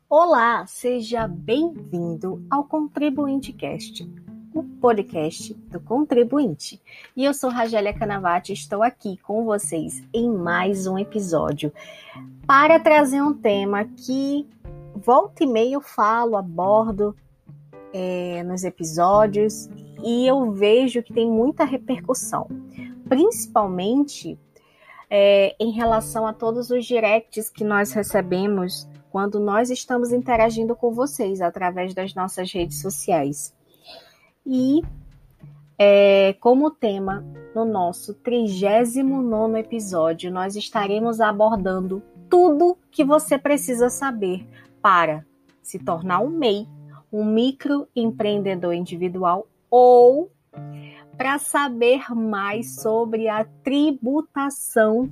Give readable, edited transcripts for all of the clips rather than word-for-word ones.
Olá, seja bem-vindo ao Contribuinte Cast, o podcast do contribuinte. E eu sou Ragélia Canavati e estou aqui com vocês em mais um episódio para trazer um tema que volta e meia eu falo, abordo nos episódios e eu vejo que tem muita repercussão, principalmente em relação a todos os directs que nós recebemos quando nós estamos interagindo com vocês através das nossas redes sociais. E como tema, no nosso 39º episódio, nós estaremos abordando tudo que você precisa saber para se tornar um MEI, um microempreendedor individual, ou para saber mais sobre a tributação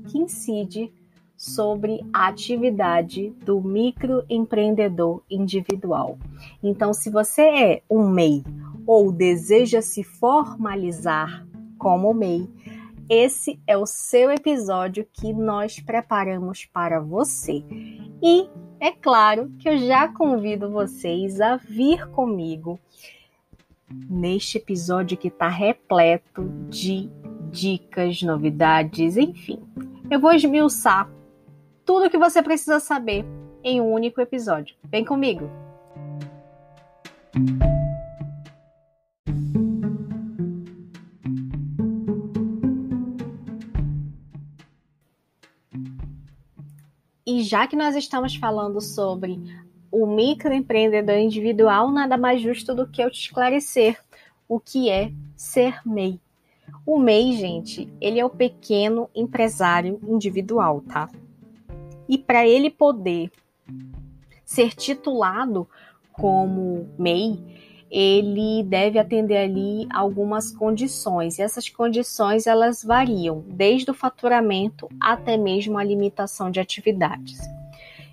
que incide sobre a atividade do microempreendedor individual. Então, se você é um MEI ou deseja se formalizar como MEI, esse é o seu episódio que nós preparamos para você. E é claro que eu já convido vocês a vir comigo neste episódio que está repleto de dicas, novidades, enfim. Eu vou esmiuçar tudo o que você precisa saber em um único episódio. Vem comigo! E já que nós estamos falando sobre o microempreendedor individual, nada mais justo do que eu te esclarecer o que é ser MEI. O MEI, gente, ele é o pequeno empresário individual, tá? E para ele poder ser titulado como MEI, ele deve atender ali algumas condições. E essas condições, elas variam, desde o faturamento até mesmo a limitação de atividades.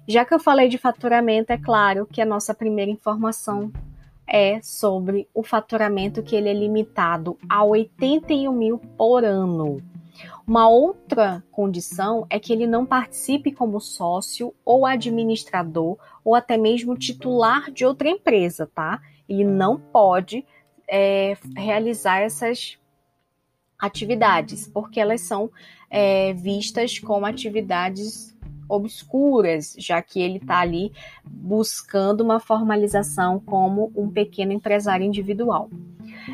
Já que eu falei de faturamento, é claro que a nossa primeira informação é sobre o faturamento, que ele é limitado a 81 mil por ano. Uma outra condição é que ele não participe como sócio ou administrador ou até mesmo titular de outra empresa, tá? Ele não pode realizar essas atividades, porque elas são vistas como atividades obscuras, já que ele está ali buscando uma formalização como um pequeno empresário individual.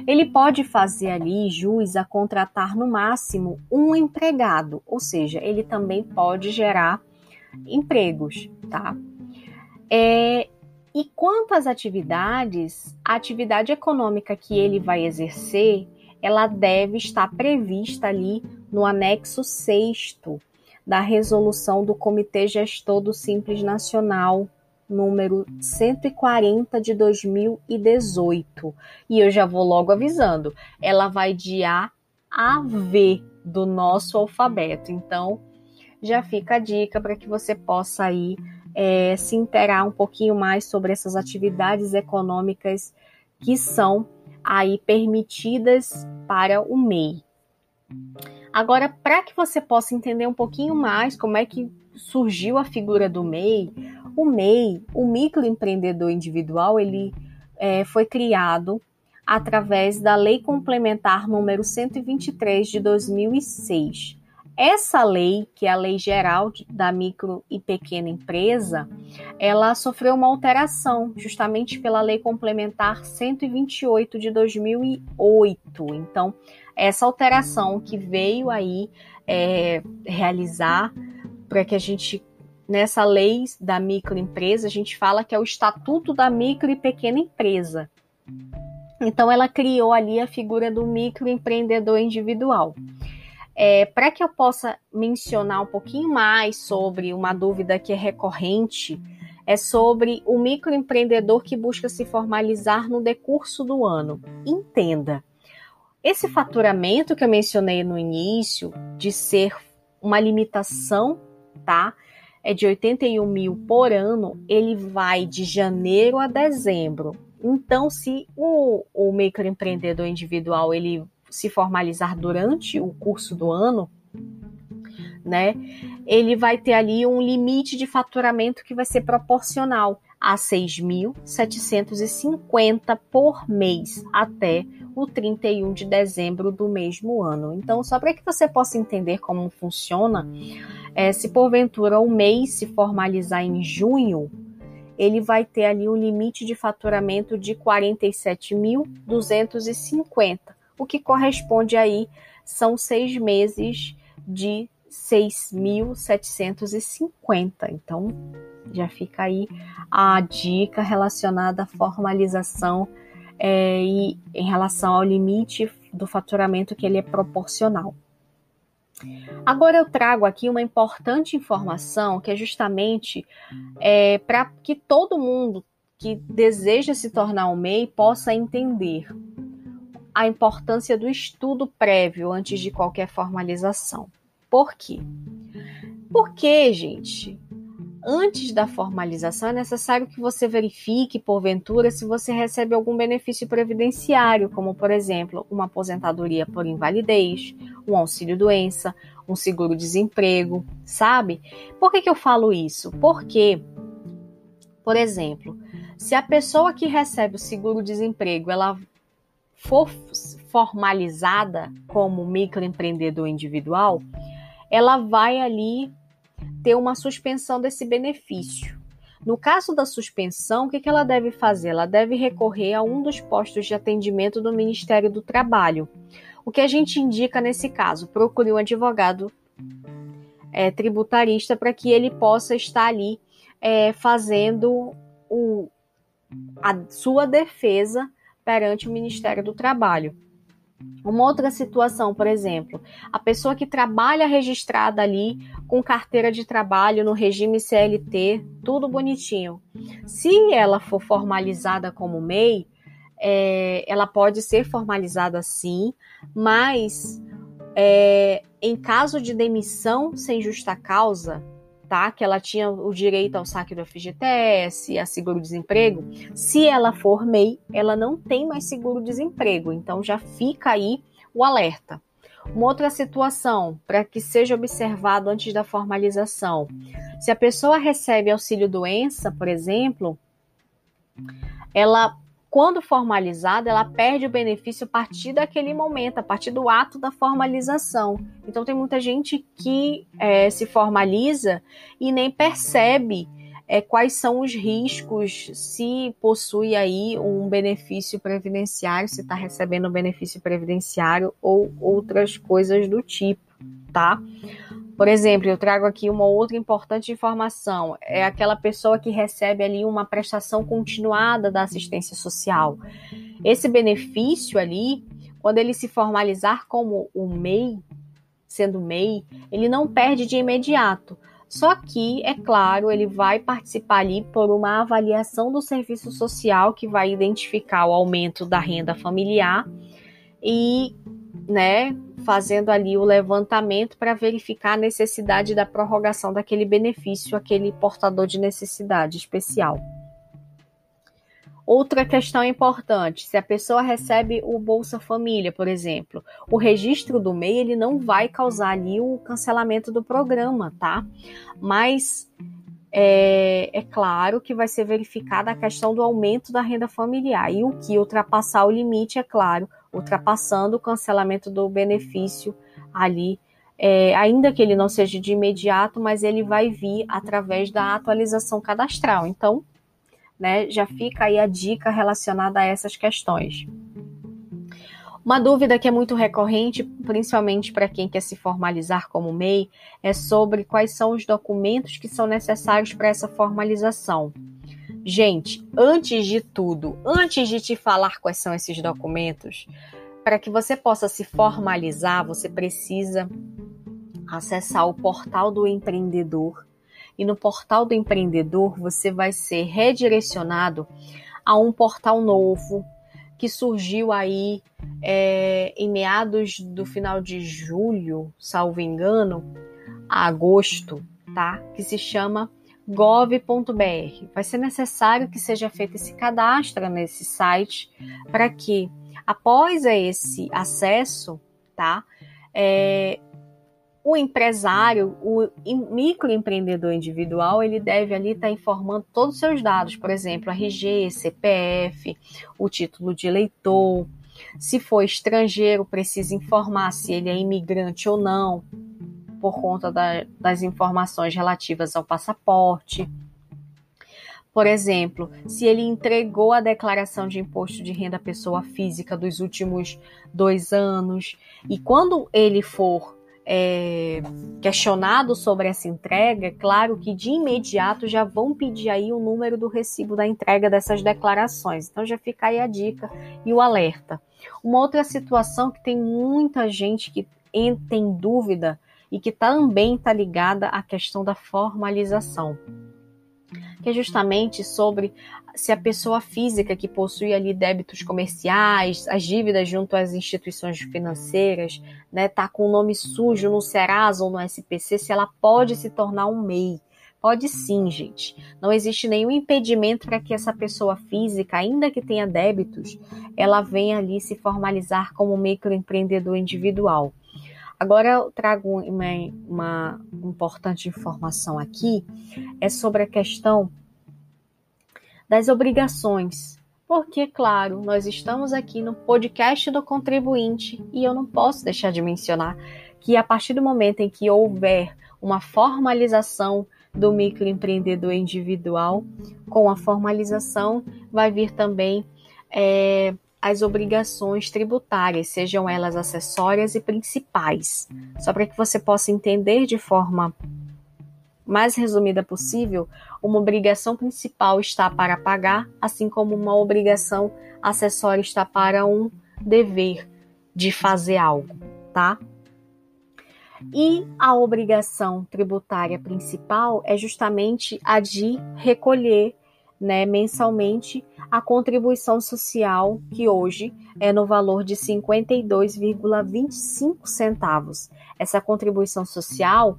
Ele pode fazer ali jus a contratar no máximo um empregado, ou seja, ele também pode gerar empregos, tá? E quanto às atividades, a atividade econômica que ele vai exercer, ela deve estar prevista ali no anexo 6º da resolução do Comitê Gestor do Simples Nacional, número 140 de 2018. E eu já vou logo avisando, ela vai de A a V do nosso alfabeto. Então, já fica a dica para que você possa aí se inteirar um pouquinho mais sobre essas atividades econômicas que são aí permitidas para o MEI. Agora, para que você possa entender um pouquinho mais como é que surgiu a figura do MEI, o microempreendedor individual, ele foi criado através da Lei Complementar número 123 de 2006. Essa lei, que é a Lei Geral da Micro e Pequena Empresa, ela sofreu uma alteração justamente pela Lei Complementar 128 de 2008. Então, essa alteração que veio aí realizar para que a gente, nessa lei da microempresa, a gente fala que é o Estatuto da Micro e Pequena Empresa. Então, ela criou ali a figura do microempreendedor individual. Para que eu possa mencionar um pouquinho mais sobre uma dúvida que é recorrente, é sobre o microempreendedor que busca se formalizar no decurso do ano. Entenda, esse faturamento que eu mencionei no início, de ser uma limitação, tá? É de 81 mil por ano, ele vai de janeiro a dezembro. Então, se o microempreendedor individual ele se formalizar durante o curso do ano, né, ele vai ter ali um limite de faturamento que vai ser proporcional a 6.750 por mês até o 31 de dezembro do mesmo ano. Então, só para que você possa entender como funciona, se porventura o mês se formalizar em junho, ele vai ter ali um limite de faturamento de 47.250, o que corresponde aí, são 6 meses de 6.750. Então, já fica aí a dica relacionada à formalização e em relação ao limite do faturamento que ele é proporcional. Agora eu trago aqui uma importante informação que é justamente para que todo mundo que deseja se tornar um MEI possa entender a importância do estudo prévio antes de qualquer formalização. Por quê? Porque, gente, antes da formalização é necessário que você verifique, porventura, se você recebe algum benefício previdenciário, como, por exemplo, uma aposentadoria por invalidez, um auxílio-doença, um seguro-desemprego, sabe? Por que eu falo isso? Porque, por exemplo, se a pessoa que recebe o seguro-desemprego, ela for formalizada como microempreendedor individual, ela vai ali ter uma suspensão desse benefício. No caso da suspensão, o que ela deve fazer? Ela deve recorrer a um dos postos de atendimento do Ministério do Trabalho. O que a gente indica nesse caso? Procure um advogado tributarista para que ele possa estar ali fazendo a sua defesa perante o Ministério do Trabalho. Uma outra situação, por exemplo, a pessoa que trabalha registrada ali com carteira de trabalho no regime CLT, tudo bonitinho. Se ela for formalizada como MEI, ela pode ser formalizada sim, mas em caso de demissão sem justa causa, tá? Que ela tinha o direito ao saque do FGTS, a seguro-desemprego, se ela for MEI, ela não tem mais seguro-desemprego, então já fica aí o alerta. Uma outra situação, para que seja observado antes da formalização, se a pessoa recebe auxílio-doença, por exemplo, ela, quando formalizada, ela perde o benefício a partir daquele momento, a partir do ato da formalização. Então, tem muita gente que se formaliza e nem percebe quais são os riscos, se possui aí um benefício previdenciário, se está recebendo um benefício previdenciário ou outras coisas do tipo, tá? Por exemplo, eu trago aqui uma outra importante informação, é aquela pessoa que recebe ali uma prestação continuada da assistência social. Esse benefício ali, quando ele se formalizar como o MEI, sendo MEI, ele não perde de imediato. Só que, é claro, ele vai participar ali por uma avaliação do serviço social que vai identificar o aumento da renda familiar e, fazendo ali o levantamento para verificar a necessidade da prorrogação daquele benefício, aquele portador de necessidade especial. Outra questão importante, se a pessoa recebe o Bolsa Família, por exemplo, o registro do MEI, ele não vai causar ali o cancelamento do programa, tá? Mas é claro que vai ser verificada a questão do aumento da renda familiar e o que ultrapassar o limite, é claro, ultrapassando o cancelamento do benefício ali, ainda que ele não seja de imediato, mas ele vai vir através da atualização cadastral. Então, já fica aí a dica relacionada a essas questões. Uma dúvida que é muito recorrente, principalmente para quem quer se formalizar como MEI, é sobre quais são os documentos que são necessários para essa formalização. Gente, antes de tudo, antes de te falar quais são esses documentos, para que você possa se formalizar, você precisa acessar o portal do empreendedor. E no portal do empreendedor, você vai ser redirecionado a um portal novo que surgiu aí em meados do final de julho, salvo engano, a agosto, tá? Que se chama gov.br. Vai ser necessário que seja feito esse cadastro nesse site para que Após esse acesso, tá? O empresário, o microempreendedor individual, ele deve ali estar informando todos os seus dados, por exemplo, RG, CPF, o título de eleitor. Se for estrangeiro, precisa informar se ele é imigrante ou não, por conta das informações relativas ao passaporte. Por exemplo, se ele entregou a declaração de imposto de renda à pessoa física dos últimos 2 anos, e quando ele for questionado sobre essa entrega, claro que de imediato já vão pedir aí o número do recibo da entrega dessas declarações. Então já fica aí a dica e o alerta. Uma outra situação que tem muita gente que tem dúvida e que também está ligada à questão da formalização, que é justamente sobre se a pessoa física que possui ali débitos comerciais, as dívidas junto às instituições financeiras, né, tá com o nome sujo no Serasa ou no SPC, se ela pode se tornar um MEI. Pode sim, gente. Não existe nenhum impedimento para que essa pessoa física, ainda que tenha débitos, ela venha ali se formalizar como microempreendedor individual. Agora eu trago uma importante informação aqui, é sobre a questão das obrigações. Porque, claro, nós estamos aqui no podcast do contribuinte e eu não posso deixar de mencionar que a partir do momento em que houver uma formalização do microempreendedor individual, com a formalização vai vir também as obrigações tributárias, sejam elas acessórias e principais. Só para que você possa entender de forma mais resumida possível, uma obrigação principal está para pagar, assim como uma obrigação acessória está para um dever de fazer algo, tá? E a obrigação tributária principal é justamente a de recolher, né, mensalmente a contribuição social, que hoje é no valor de 52,25 centavos. Essa contribuição social,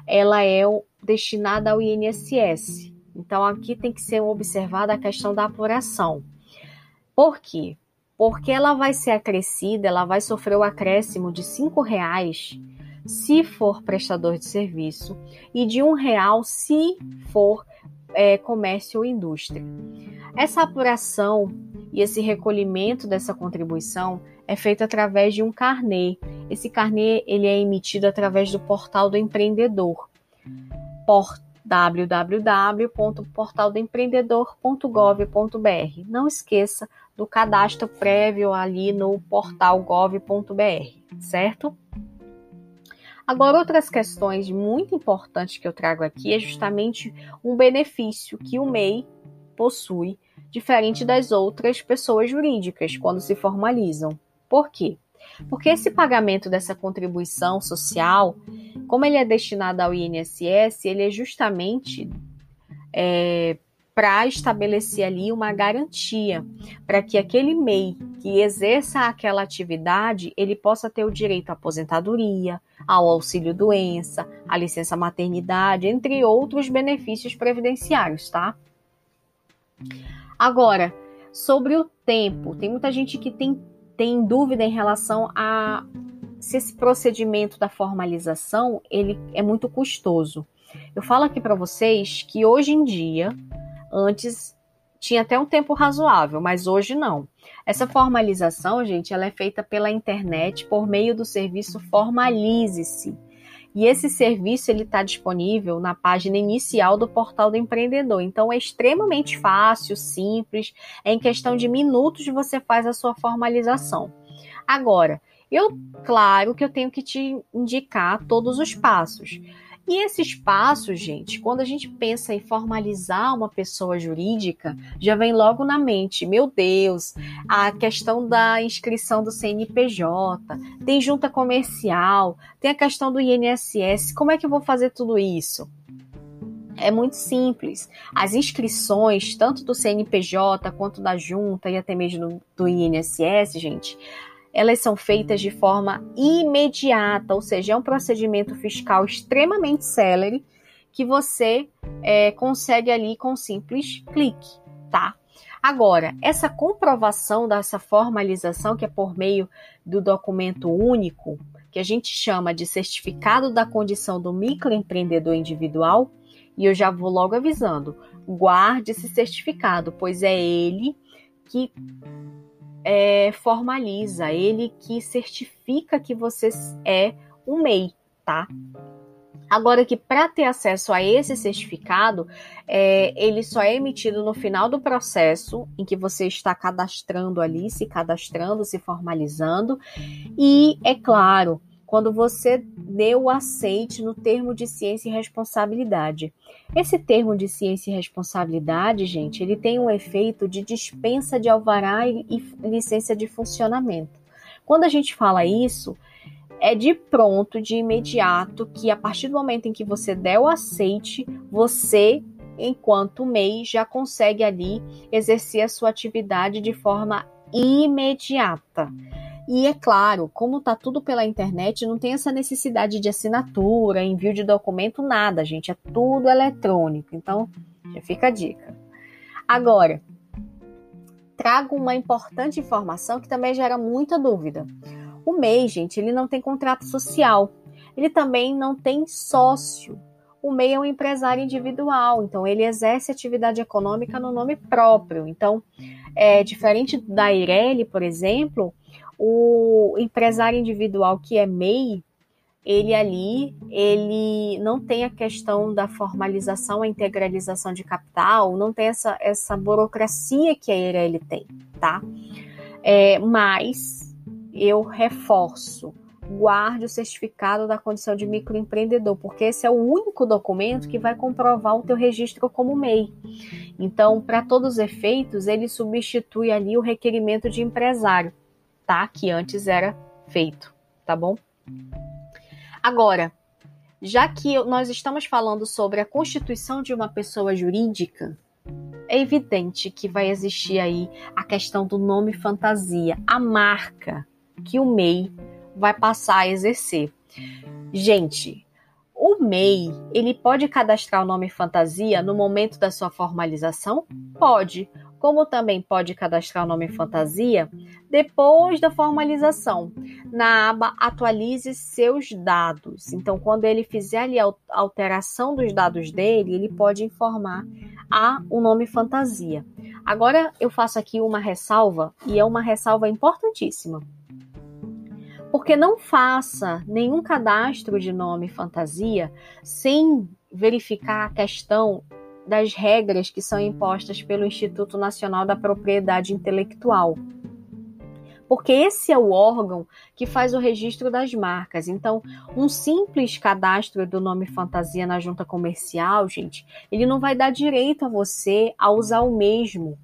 ela é destinada ao INSS. Então, aqui tem que ser observada a questão da apuração. Por quê? Porque ela vai ser acrescida, ela vai sofrer o acréscimo de R$5 se for prestador de serviço e de R$1 se for comércio ou indústria. Essa apuração e esse recolhimento dessa contribuição é feito através de um carnê. Esse carnê ele é emitido através do portal do empreendedor, por www.portaldoempreendedor.gov.br. Não esqueça do cadastro prévio ali no portal gov.br, certo? Agora, outras questões muito importantes que eu trago aqui é justamente um benefício que o MEI possui, diferente das outras pessoas jurídicas, quando se formalizam. Por quê? Porque esse pagamento dessa contribuição social, como ele é destinado ao INSS, ele é justamente para estabelecer ali uma garantia para que aquele MEI que exerça aquela atividade, ele possa ter o direito à aposentadoria, ao auxílio-doença, à licença maternidade, entre outros benefícios previdenciários, tá? Agora, sobre o tempo, tem muita gente que tem dúvida em relação a se esse procedimento da formalização ele é muito custoso. Eu falo aqui para vocês que hoje em dia, antes tinha até um tempo razoável, mas hoje não. Essa formalização, gente, ela é feita pela internet por meio do serviço Formalize-se. E esse serviço ele está disponível na página inicial do portal do empreendedor. Então é extremamente fácil, simples, em questão de minutos você faz a sua formalização. Agora, claro que eu tenho que te indicar todos os passos. E esses passos, gente, quando a gente pensa em formalizar uma pessoa jurídica, já vem logo na mente, meu Deus, a questão da inscrição do CNPJ, tem junta comercial, tem a questão do INSS, como é que eu vou fazer tudo isso? É muito simples. As inscrições, tanto do CNPJ quanto da junta e até mesmo do INSS, gente, elas são feitas de forma imediata, ou seja, é um procedimento fiscal extremamente célere que você consegue ali com um simples clique, tá? Agora, essa comprovação dessa formalização, que é por meio do documento único, que a gente chama de certificado da condição do microempreendedor individual, e eu já vou logo avisando, guarde esse certificado, pois é ele que formaliza, ele que certifica que você é um MEI, tá? Agora que para ter acesso a esse certificado, ele só é emitido no final do processo em que você está cadastrando ali, se cadastrando, se formalizando. E, é claro, quando você deu o aceite no termo de ciência e responsabilidade. Esse termo de ciência e responsabilidade, gente, ele tem um efeito de dispensa de alvará e licença de funcionamento. Quando a gente fala isso, é de pronto, de imediato, que a partir do momento em que você der o aceite, você, enquanto MEI, já consegue ali exercer a sua atividade de forma imediata. E é claro, como está tudo pela internet, não tem essa necessidade de assinatura, envio de documento, nada, gente. É tudo eletrônico. Então, já fica a dica. Agora, trago uma importante informação que também gera muita dúvida. O MEI, gente, ele não tem contrato social. Ele também não tem sócio. O MEI é um empresário individual, então ele exerce atividade econômica no nome próprio. Então, diferente da Eireli, por exemplo, o empresário individual que é MEI, ele não tem a questão da formalização, a integralização de capital, não tem essa burocracia que a Eireli tem, tá? Mas eu reforço, guarde o certificado da condição de microempreendedor, porque esse é o único documento que vai comprovar o teu registro como MEI. Então, para todos os efeitos, ele substitui ali o requerimento de empresário, tá? Que antes era feito, tá bom? Agora, já que nós estamos falando sobre a constituição de uma pessoa jurídica, é evidente que vai existir aí a questão do nome fantasia, a marca que o MEI vai passar a exercer. Gente, o MEI, ele pode cadastrar o nome fantasia no momento da sua formalização? Pode. Como também pode cadastrar o nome fantasia depois da formalização, na aba Atualize seus dados. Então, quando ele fizer ali a alteração dos dados dele, ele pode informar o nome fantasia. Agora, eu faço aqui uma ressalva, e é uma ressalva importantíssima. Porque não faça nenhum cadastro de nome fantasia sem verificar a questão das regras que são impostas pelo Instituto Nacional da Propriedade Intelectual. Porque esse é o órgão que faz o registro das marcas. Então, um simples cadastro do nome fantasia na junta comercial, gente, ele não vai dar direito a você a usar o mesmo,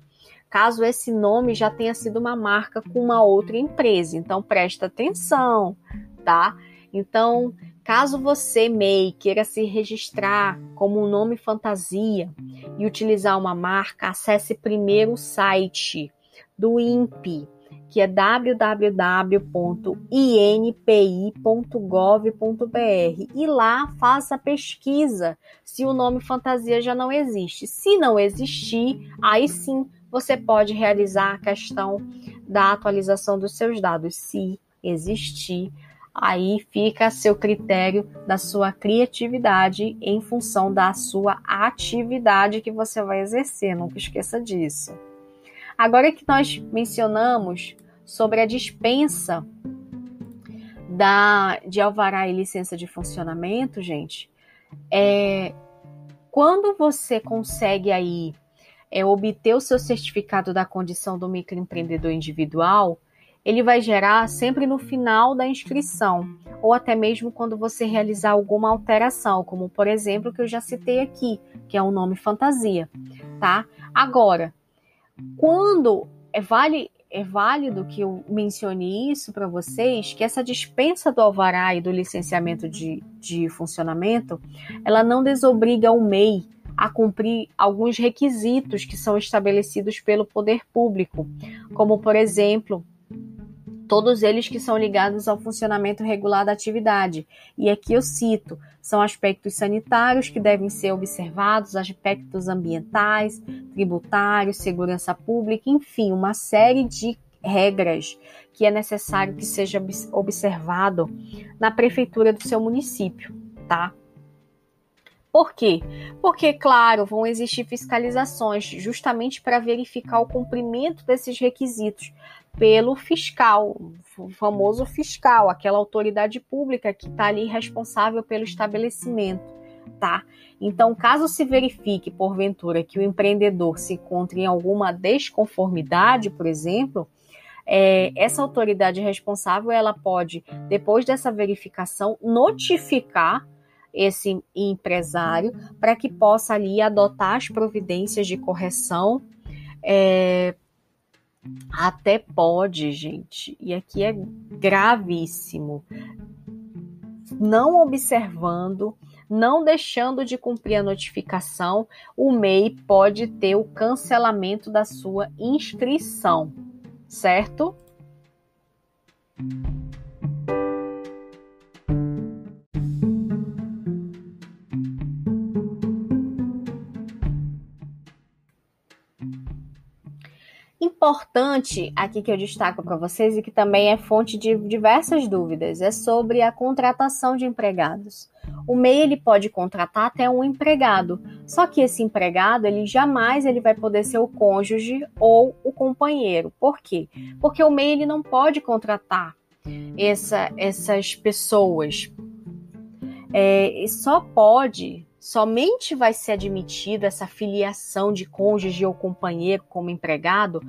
caso esse nome já tenha sido uma marca com uma outra empresa. Então, presta atenção, tá? Então, caso você, MEI, queira se registrar como um nome fantasia e utilizar uma marca, acesse primeiro o site do INPE, que é www.inpi.gov.br, e lá faça a pesquisa se o nome fantasia já não existe. Se não existir, aí sim você pode realizar a questão da atualização dos seus dados. Se existir, aí fica a seu critério da sua criatividade em função da sua atividade que você vai exercer, nunca esqueça disso. Agora que nós mencionamos sobre a dispensa de alvará e licença de funcionamento, gente, quando você consegue aí obter o seu certificado da condição do microempreendedor individual, ele vai gerar sempre no final da inscrição, ou até mesmo quando você realizar alguma alteração, como por exemplo, que eu já citei aqui, que é um nome fantasia, tá? Agora, quando é válido que eu mencione isso para vocês, que essa dispensa do alvará e do licenciamento de funcionamento, ela não desobriga o MEI a cumprir alguns requisitos que são estabelecidos pelo poder público, como, por exemplo, todos eles que são ligados ao funcionamento regular da atividade. E aqui eu cito, são aspectos sanitários que devem ser observados, aspectos ambientais, tributários, segurança pública, enfim, uma série de regras que é necessário que seja observado na prefeitura do seu município, tá? Por quê? Porque, claro, vão existir fiscalizações justamente para verificar o cumprimento desses requisitos pelo fiscal, o famoso fiscal, aquela autoridade pública que está ali responsável pelo estabelecimento, tá? Então, caso se verifique, porventura, que o empreendedor se encontre em alguma desconformidade, por exemplo, essa autoridade responsável, ela pode, depois dessa verificação, notificar esse empresário para que possa ali adotar as providências de correção. Até pode, gente, e aqui é gravíssimo, não observando, não deixando de cumprir a notificação, o MEI pode ter o cancelamento da sua inscrição, certo? Importante aqui que eu destaco para vocês e que também é fonte de diversas dúvidas, é sobre a contratação de empregados. O MEI ele pode contratar até um empregado, só que esse empregado ele jamais vai poder ser o cônjuge ou o companheiro. Por quê? Porque o MEI ele não pode contratar essas pessoas. Somente vai ser admitida essa filiação de cônjuge ou companheiro como empregado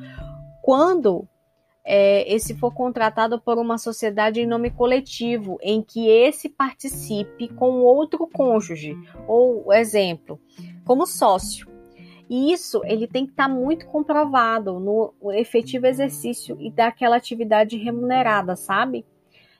quando esse for contratado por uma sociedade em nome coletivo, em que esse participe com outro cônjuge, ou, exemplo, como sócio. E isso ele tem que estar muito comprovado no efetivo exercício e daquela atividade remunerada, sabe?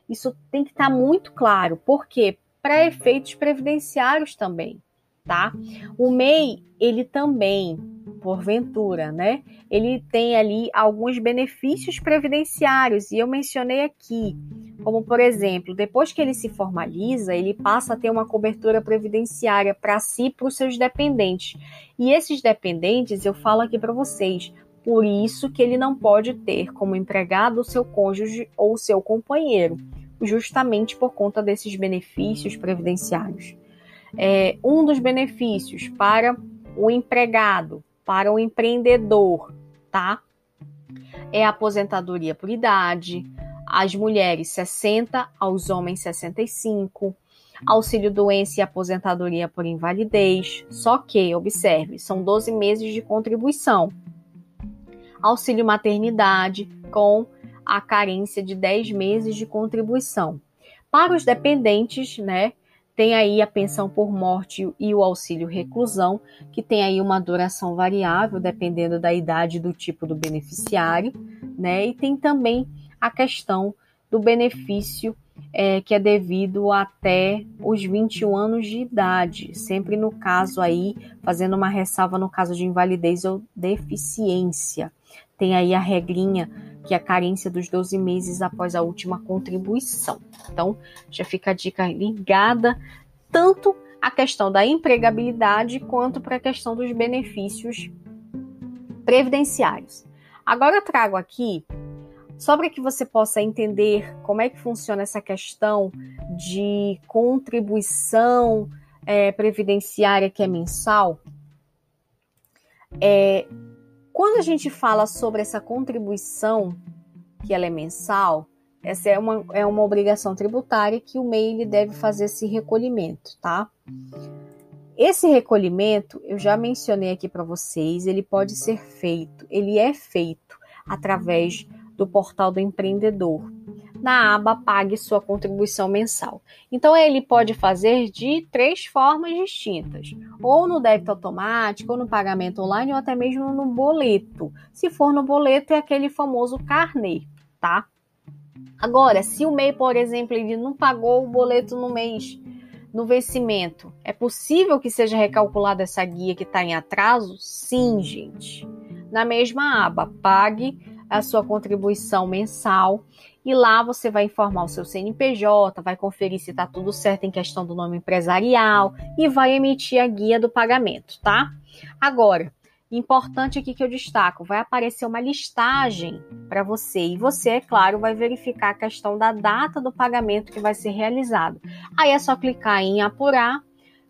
Isso tem que estar muito claro. Por quê? Para efeitos previdenciários também, tá? O MEI, ele também, porventura, né? Ele tem ali alguns benefícios previdenciários, e eu mencionei aqui, como por exemplo, depois que ele se formaliza, ele passa a ter uma cobertura previdenciária para si e para os seus dependentes. E esses dependentes, eu falo aqui para vocês, por isso que ele não pode ter como empregado o seu cônjuge ou o seu companheiro, justamente por conta desses benefícios previdenciários. Um dos benefícios para o empregado, para o empreendedor, tá? É a aposentadoria por idade, as mulheres 60, aos homens 65, auxílio doença e aposentadoria por invalidez, só que, observe, são 12 meses de contribuição. Auxílio maternidade com a carência de 10 meses de contribuição. Para os dependentes, né, tem aí a pensão por morte e o auxílio reclusão, que tem aí uma duração variável, dependendo da idade e do tipo do beneficiário, né, e tem também a questão do benefício que é devido até os 21 anos de idade, sempre no caso aí, fazendo uma ressalva no caso de invalidez ou deficiência. Tem aí a regrinha que é a carência dos 12 meses após a última contribuição. Então, já fica a dica ligada tanto à questão da empregabilidade quanto para a questão dos benefícios previdenciários. Agora eu trago aqui, só para que você possa entender como é que funciona essa questão de contribuição previdenciária que é mensal. Quando a gente fala sobre essa contribuição, que ela é mensal, essa é uma obrigação tributária que o MEI ele deve fazer esse recolhimento, tá? Esse recolhimento, eu já mencionei aqui para vocês, ele pode ser feito, ele é feito através do portal do empreendedor, na aba Pague sua contribuição mensal. Então, ele pode fazer de 3 formas distintas, ou no débito automático, ou no pagamento online, ou até mesmo no boleto. Se for no boleto, é aquele famoso carnê, tá? Agora, se o MEI, por exemplo, ele não pagou o boleto no mês, no vencimento, é possível que seja recalculada essa guia que está em atraso? Sim, gente. Na mesma aba, pague a sua contribuição mensal e lá você vai informar o seu CNPJ, vai conferir se está tudo certo em questão do nome empresarial e vai emitir a guia do pagamento, tá? Agora, importante aqui que eu destaco, vai aparecer uma listagem para você e você, é claro, vai verificar a questão da data do pagamento que vai ser realizado. Aí é só clicar em apurar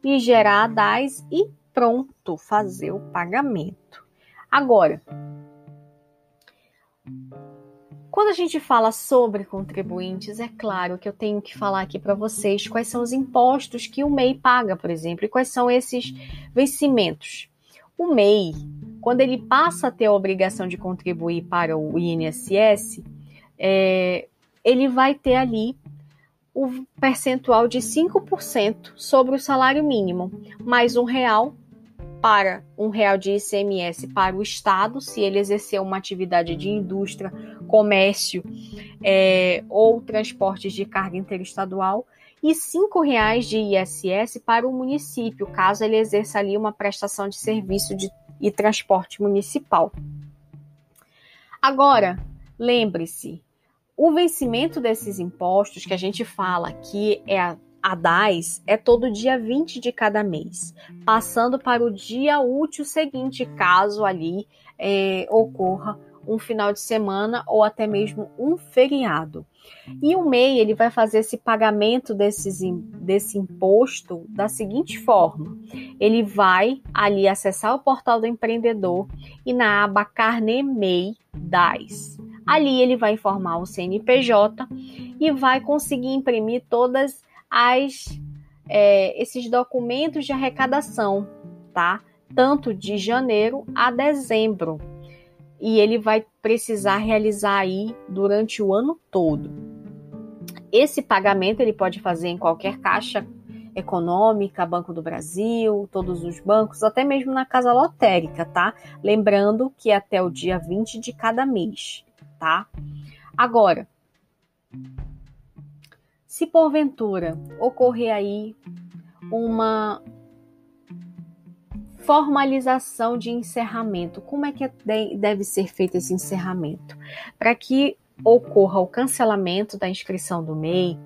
e gerar a DAS e pronto, fazer o pagamento. Agora, quando a gente fala sobre contribuintes, é claro que eu tenho que falar aqui para vocês quais são os impostos que o MEI paga, por exemplo, e quais são esses vencimentos. O MEI, quando ele passa a ter a obrigação de contribuir para o INSS, ele vai ter ali o percentual de 5% sobre o salário mínimo, mais R$ 1 de ICMS para o Estado, se ele exercer uma atividade de indústria, comércio ou transportes de carga interestadual, e R$ 5 de ISS para o município, caso ele exerça ali uma prestação de serviço e transporte municipal. Agora, lembre-se, o vencimento desses impostos que a gente fala que é a DAS é todo dia 20 de cada mês, passando para o dia útil seguinte, caso ali ocorra um final de semana ou até mesmo um feriado. E o MEI ele vai fazer esse pagamento desse imposto da seguinte forma: ele vai ali acessar o portal do empreendedor e na aba Carnê MEI DAS. Ali ele vai informar o CNPJ e vai conseguir imprimir todas esses documentos de arrecadação, tá? Tanto de janeiro a dezembro. E ele vai precisar realizar aí durante o ano todo. Esse pagamento ele pode fazer em qualquer caixa econômica, Banco do Brasil, todos os bancos, até mesmo na casa lotérica, tá? Lembrando que é até o dia 20 de cada mês, tá? Agora, se porventura ocorrer aí uma formalização de encerramento, como é que deve ser feito esse encerramento? Para que ocorra o cancelamento da inscrição do MEI,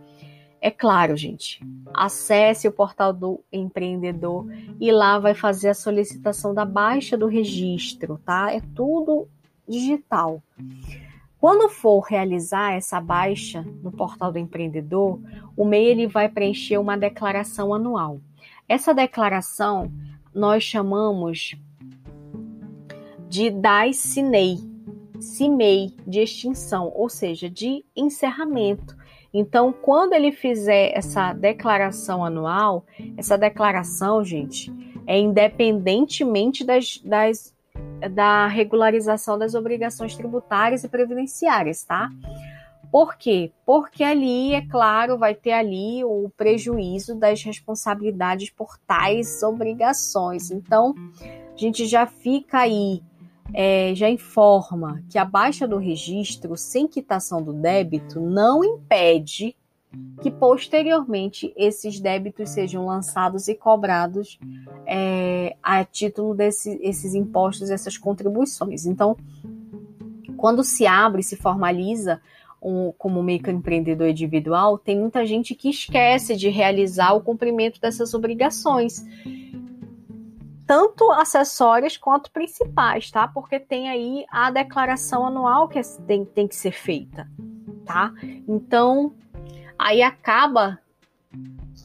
é claro, gente, acesse o portal do empreendedor e lá vai fazer a solicitação da baixa do registro, tá? É tudo digital. Quando for realizar essa baixa no portal do empreendedor, o MEI ele vai preencher uma declaração anual. Essa declaração nós chamamos de DAS-CINEI, CIMEI, de extinção, ou seja, de encerramento. Então, quando ele fizer essa declaração anual, essa declaração, gente, é independentemente da regularização das obrigações tributárias e previdenciárias, tá? Por quê? Porque ali, é claro, vai ter ali o prejuízo das responsabilidades por tais obrigações. Então, a gente já fica aí, já informa que a baixa do registro sem quitação do débito não impede que posteriormente esses débitos sejam lançados e cobrados a título desses impostos, essas contribuições. Então, quando se abre, se formaliza como microempreendedor individual, tem muita gente que esquece de realizar o cumprimento dessas obrigações, tanto acessórias quanto principais, tá? Porque tem aí a declaração anual que tem que ser feita, tá? Então, aí acaba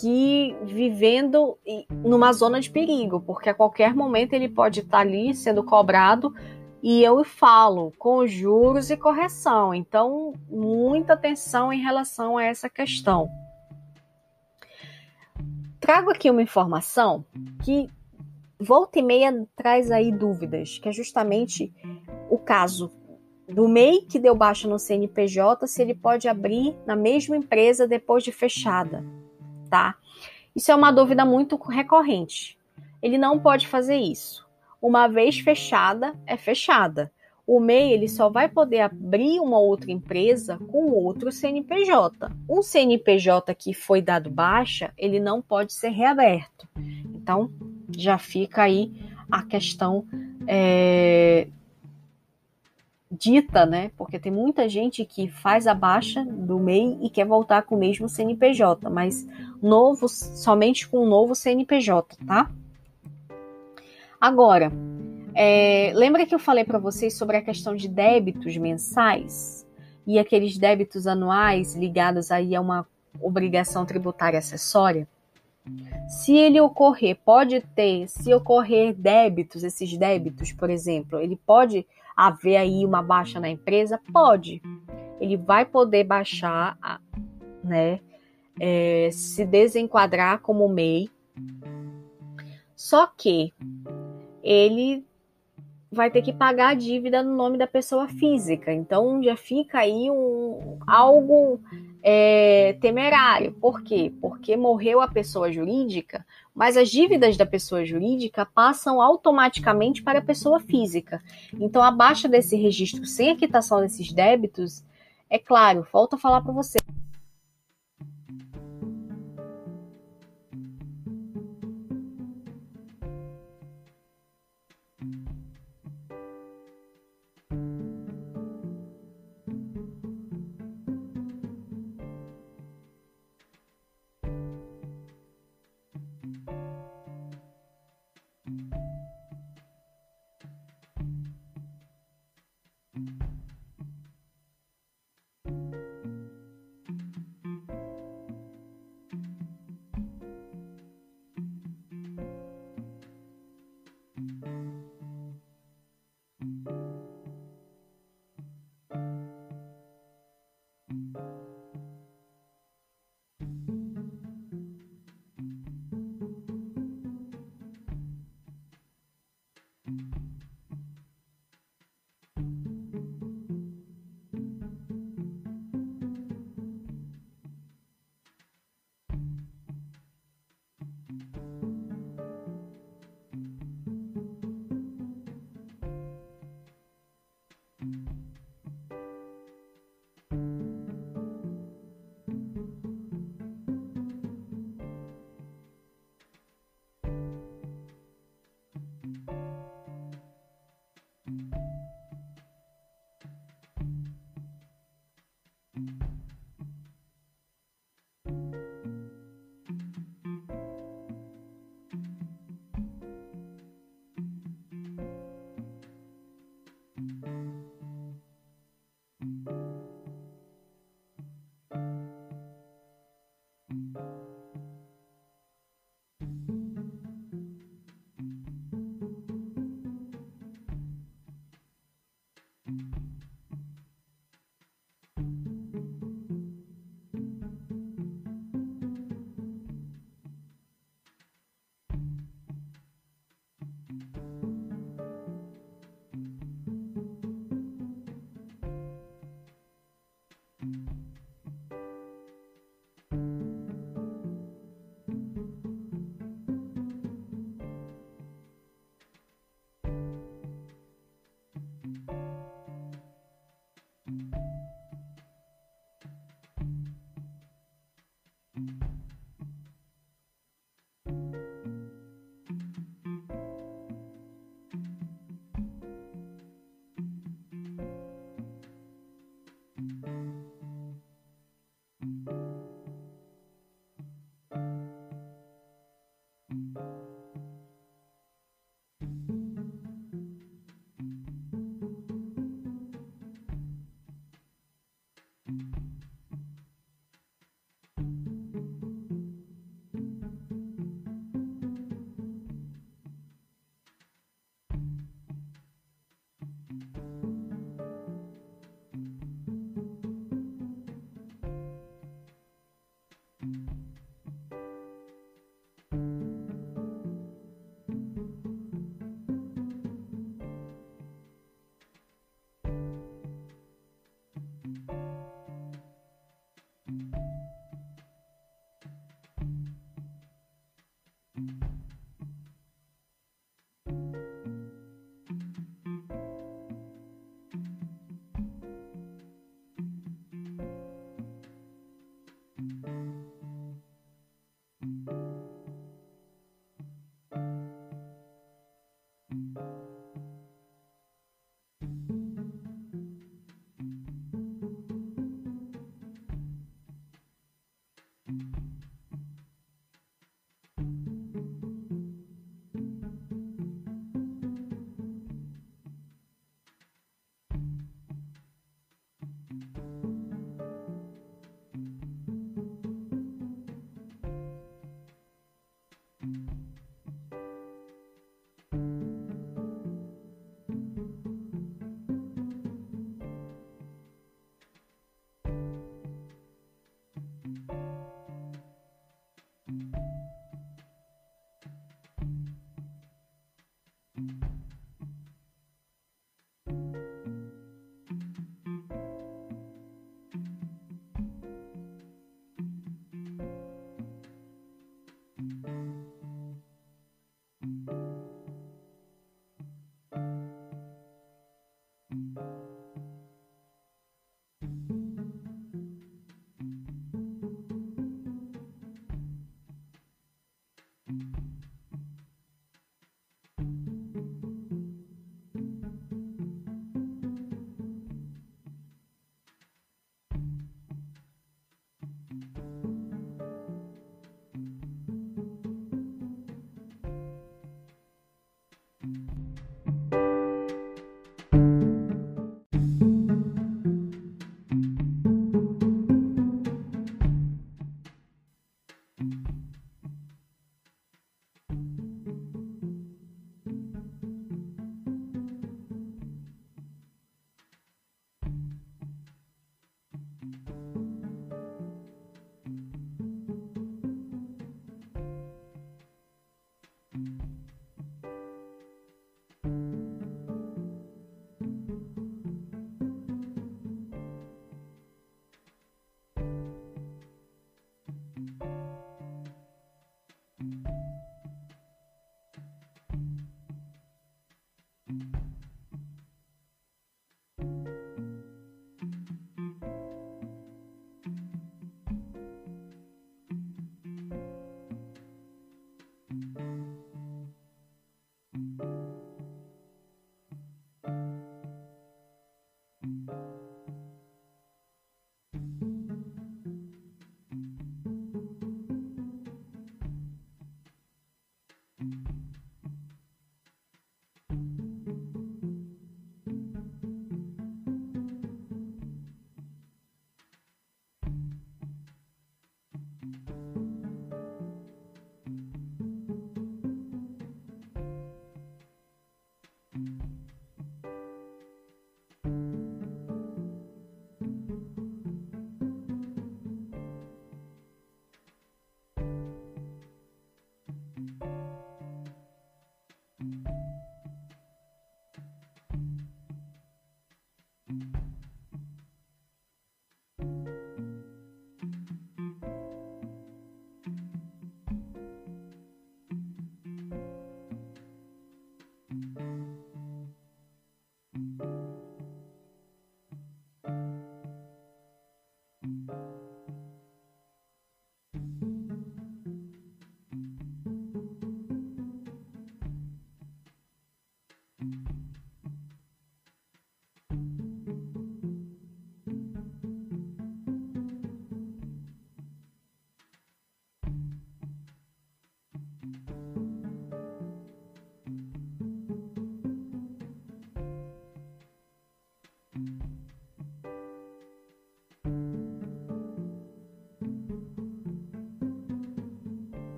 que vivendo numa zona de perigo, porque a qualquer momento ele pode estar ali sendo cobrado, e eu falo, com juros e correção. Então, muita atenção em relação a essa questão. Trago aqui uma informação que volta e meia traz aí dúvidas, que é justamente o caso do MEI que deu baixa no CNPJ, se ele pode abrir na mesma empresa depois de fechada, tá? Isso é uma dúvida muito recorrente. Ele não pode fazer isso. Uma vez fechada, é fechada. O MEI ele só vai poder abrir uma outra empresa com outro CNPJ. Um CNPJ que foi dado baixa, ele não pode ser reaberto. Então, já fica aí a questão dita, né? Porque tem muita gente que faz a baixa do MEI e quer voltar com o mesmo CNPJ, mas novo, somente com o novo CNPJ, tá? Agora, lembra que eu falei para vocês sobre a questão de débitos mensais e aqueles débitos anuais ligados aí a uma obrigação tributária acessória? Se ele ocorrer, se ocorrer débitos, esses débitos, por exemplo, ele pode haver aí uma baixa na empresa? Pode. Ele vai poder baixar, né, se desenquadrar como MEI, só que ele vai ter que pagar a dívida no nome da pessoa física. Então já fica aí algo temerário. Por quê? Porque morreu a pessoa jurídica, mas as dívidas da pessoa jurídica passam automaticamente para a pessoa física. Então a baixa desse registro sem a quitação desses débitos, é claro, volto a falar para você.